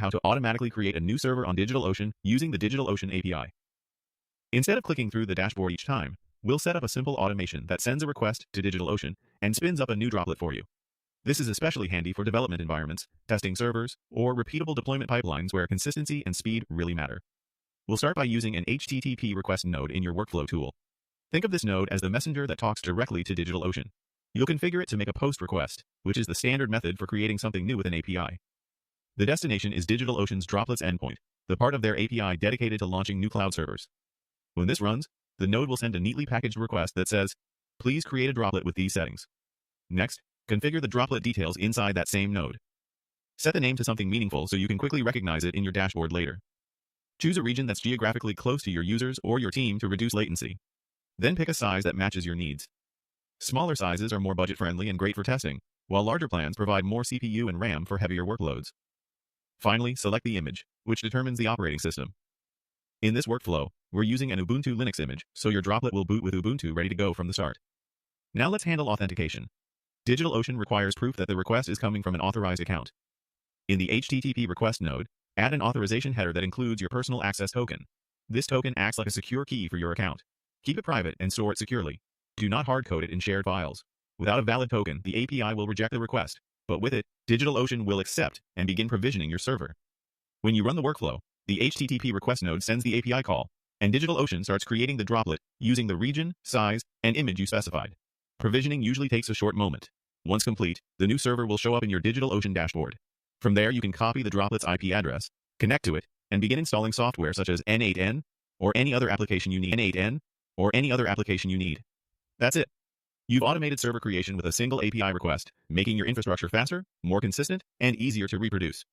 how to automatically create a new server on DigitalOcean using the DigitalOcean API. Instead of clicking through the dashboard each time, we'll set up a simple automation that sends a request to DigitalOcean and spins up a new droplet for you. This is especially handy for development environments, testing servers, or repeatable deployment pipelines where consistency and speed really matter. We'll start by using an HTTP request node in your workflow tool. Think of this node as the messenger that talks directly to DigitalOcean. You'll configure it to make a POST request, which is the standard method for creating something new with an API. The destination is DigitalOcean's Droplets endpoint, the part of their API dedicated to launching new cloud servers. When this runs, the node will send a neatly packaged request that says, "Please create a droplet with these settings." Next, configure the droplet details inside that same node. Set the name to something meaningful so you can quickly recognize it in your dashboard later. Choose a region that's geographically close to your users or your team to reduce latency. Then pick a size that matches your needs. Smaller sizes are more budget-friendly and great for testing, while larger plans provide more CPU and RAM for heavier workloads. Finally, select the image, which determines the operating system. In this workflow, we're using an Ubuntu Linux image, so your droplet will boot with Ubuntu ready to go from the start. Now let's handle authentication. DigitalOcean requires proof that the request is coming from an authorized account. In the HTTP request node, add an authorization header that includes your personal access token. This token acts like a secure key for your account. Keep it private and store it securely. Do not hard-code it in shared files. Without a valid token, the API will reject the request, but with it, DigitalOcean will accept and begin provisioning your server. When you run the workflow, the HTTP request node sends the API call, and DigitalOcean starts creating the droplet using the region, size, and image you specified. Provisioning usually takes a short moment. Once complete, the new server will show up in your DigitalOcean dashboard. From there, you can copy the droplet's IP address, connect to it, and begin installing software such as n8n or any other application you need. That's it. You've automated server creation with a single API request, making your infrastructure faster, more consistent, and easier to reproduce.